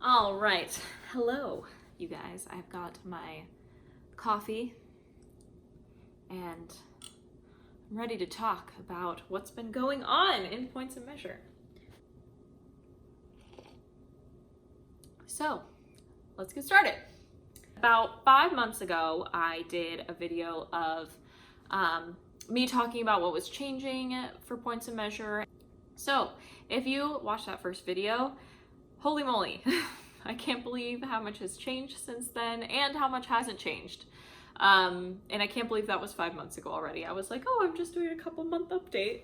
All right. Hello, you guys. I've got my coffee and I'm ready to talk about what's been going on in Points of Measure. So, let's get started. About 5 months ago, I did a video of me talking about what was changing for Points of Measure. So, if you watched that first video, holy moly, I can't believe how much has changed since then and how much hasn't changed. And I can't believe that was 5 months ago already. I was like, oh, I'm just doing a couple month update.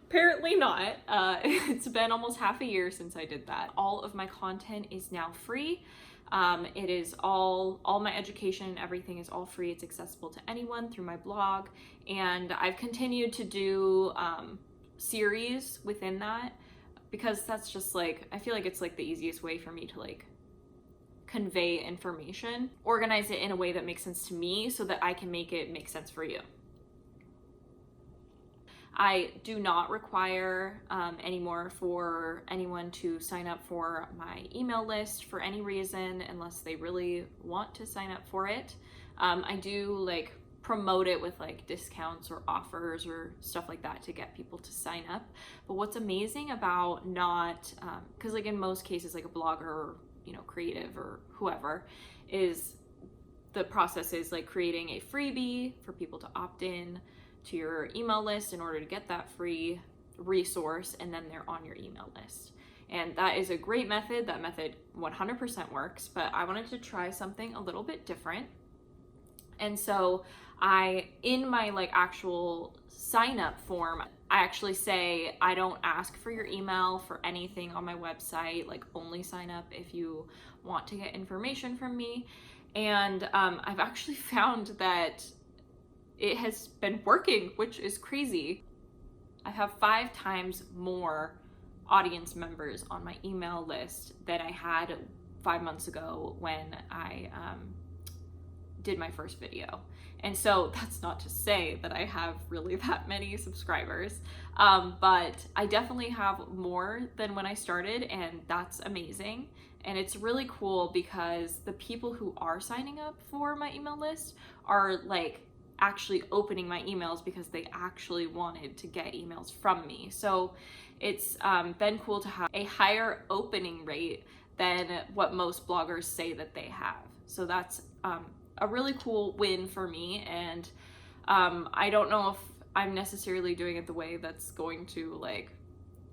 Apparently not. It's been almost half a year since I did that. All of my content is now free. It is all my education and everything is all free. It's accessible to anyone through my blog. And I've continued to do series within that because that's just like, I feel like it's like the easiest way for me to like convey information, organize it in a way that makes sense to me so that I can make it make sense for you. I do not require anymore for anyone to sign up for my email list for any reason unless they really want to sign up for it. I do like promote it with like discounts or offers or stuff like that to get people to sign up. But what's amazing about not, because like in most cases like a blogger or creative or whoever, is the process is like creating a freebie for people to opt in to your email list in order to get that free resource, and then they're on your email list. And that is a great method. That method 100% works, but I wanted to try something a little bit different. And so in my like actual sign up form, I actually say I don't ask for your email for anything on my website, like only sign up if you want to get information from me. And I've actually found that it has been working, which is crazy. I have 5 times more audience members on my email list than I had 5 months ago when I did my first video. And so that's not to say that I have really that many subscribers, but I definitely have more than when I started, and that's amazing. And it's really cool because the people who are signing up for my email list are like actually opening my emails because they actually wanted to get emails from me. So it's been cool to have a higher opening rate than what most bloggers say that they have. So that's a really cool win for me. And I don't know if I'm necessarily doing it the way that's going to like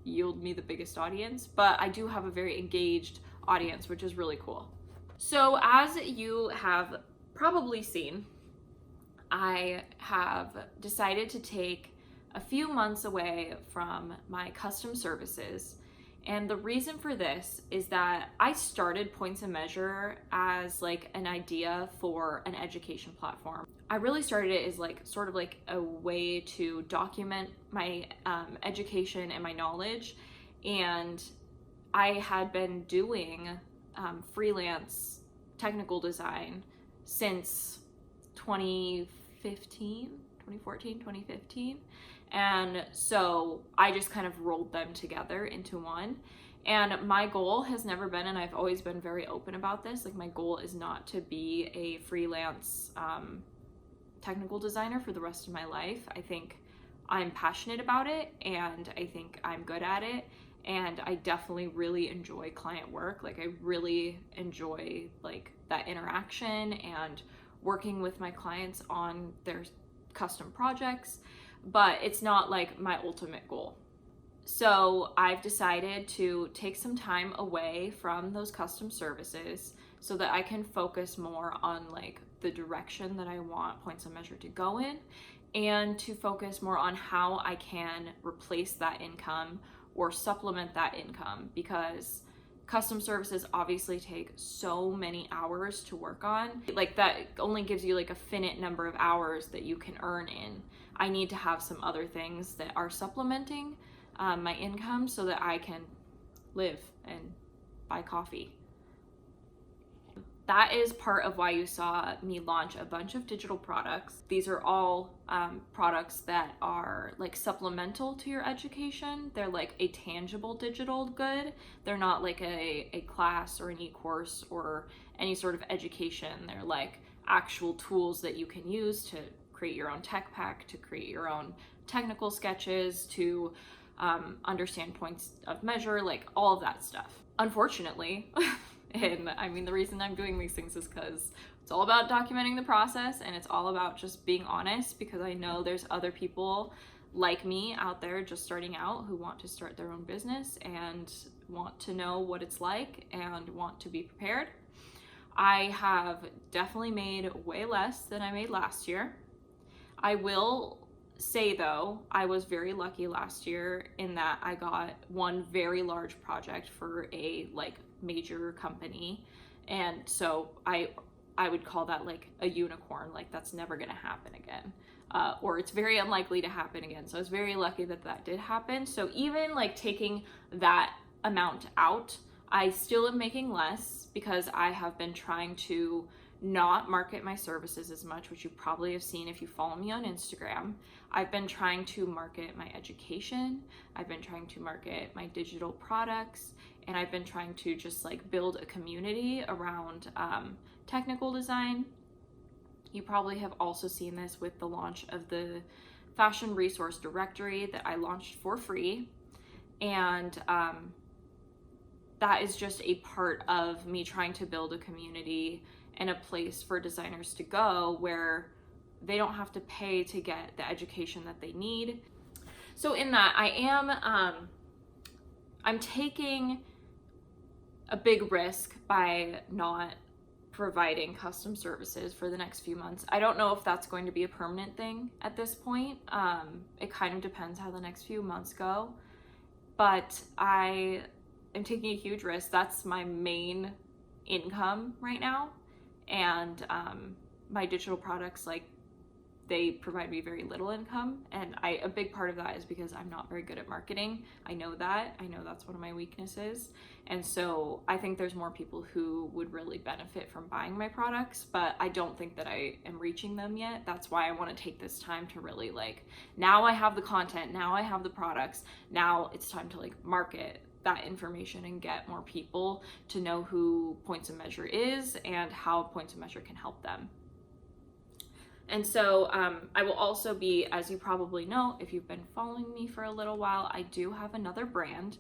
yield me the biggest audience, but I do have a very engaged audience, which is really cool. So as you have probably seen, I have decided to take a few months away from my custom services. And the reason for this is that I started Points of Measure as like an idea for an education platform. I really started it as like sort of like a way to document my education and my knowledge. And I had been doing freelance technical design since 2015. And so I just kind of rolled them together into one. And my goal has never been, and I've always been very open about this, like my goal is not to be a freelance technical designer for the rest of my life. I think I'm passionate about it and I think I'm good at it. And I definitely really enjoy client work. Like I really enjoy like that interaction and working with my clients on their custom projects, but it's not like my ultimate goal. So I've decided to take some time away from those custom services so that I can focus more on like the direction that I want Points of Measure to go in, and to focus more on how I can replace that income or supplement that income, because custom services obviously take so many hours to work on. Like that only gives you like a finite number of hours that you can earn in. I need to have some other things that are supplementing my income so that I can live and buy coffee. that is part of why you saw me launch a bunch of digital products. These are all products that are like supplemental to your education. They're like a tangible digital good. They're not like a class or an e-course or any sort of education. They're like actual tools that you can use to create your own tech pack, to create your own technical sketches, to understand points of measure, like all of that stuff. Unfortunately, and I mean, the reason I'm doing these things is because it's all about documenting the process, and it's all about just being honest, because I know there's other people like me out there just starting out who want to start their own business and want to know what it's like and want to be prepared. I have definitely made way less than I made last year. I will say though, I was very lucky last year in that I got one very large project for a like major company, and so I would call that like a unicorn. Like that's never gonna happen again, or it's very unlikely to happen again. So I was very lucky that that did happen. So even like taking that amount out, I still am making less because I have been trying to not market my services as much, which you probably have seen if you follow me on Instagram. I've been trying to market my education. I've been trying to market my digital products, and I've been trying to just like build a community around technical design. You probably have also seen this with the launch of the Fashion Resource Directory that I launched for free. And that is just a part of me trying to build a community and a place for designers to go where they don't have to pay to get the education that they need. So in that, I'm taking a big risk by not providing custom services for the next few months. I don't know if that's going to be a permanent thing at this point. It kind of depends how the next few months go, but I am taking a huge risk. That's my main income right now. And my digital products, like, they provide me very little income, and a big part of that is because I'm not very good at marketing. I know that's one of my weaknesses, and so I think there's more people who would really benefit from buying my products, but I don't think that I am reaching them yet. That's why I want to take this time to really, like, now I have the content, now I have the products, now it's time to like market that information and get more people to know who Points of Measure is and how Points of Measure can help them. And so I will also be, as you probably know, if you've been following me for a little while, I do have another brand,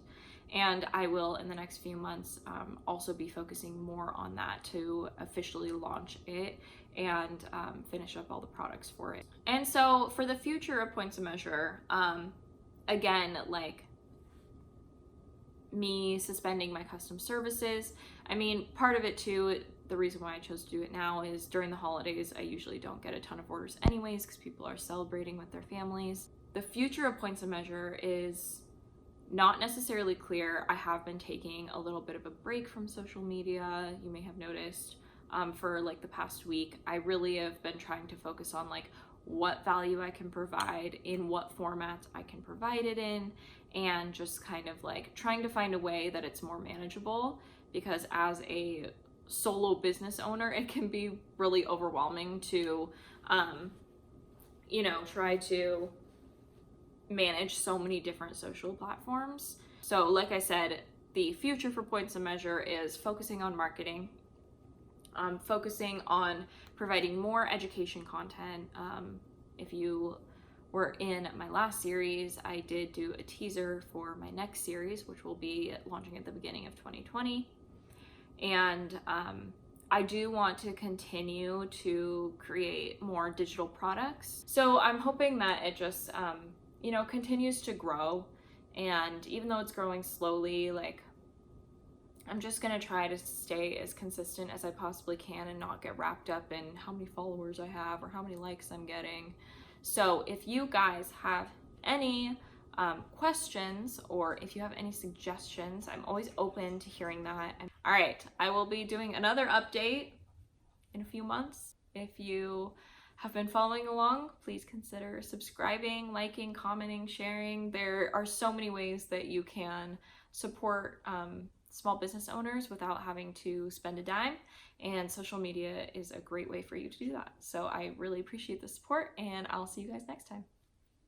and I will in the next few months also be focusing more on that to officially launch it and finish up all the products for it. And so for the future of Points of Measure, again, like, me suspending my custom services. I mean, part of it too, the reason why I chose to do it now is during the holidays, I usually don't get a ton of orders anyways because people are celebrating with their families. The future of Points of Measure is not necessarily clear. I have been taking a little bit of a break from social media, you may have noticed, for like the past week. I really have been trying to focus on like what value I can provide, in what formats I can provide it in, and just kind of like trying to find a way that it's more manageable, because as a solo business owner, it can be really overwhelming to, try to manage so many different social platforms. So like I said, the future for Points of Measure is focusing on marketing, focusing on providing more education content. If you were in my last series, I did do a teaser for my next series, which will be launching at the beginning of 2020. And I do want to continue to create more digital products. So I'm hoping that it just, continues to grow. And even though it's growing slowly, like, I'm just gonna try to stay as consistent as I possibly can and not get wrapped up in how many followers I have or how many likes I'm getting. So if you guys have any questions, or if you have any suggestions, I'm always open to hearing that. All right, I will be doing another update in a few months. If you have been following along, please consider subscribing, liking, commenting, sharing. There are so many ways that you can support small business owners without having to spend a dime, and social media is a great way for you to do that. So I really appreciate the support, and I'll see you guys next time.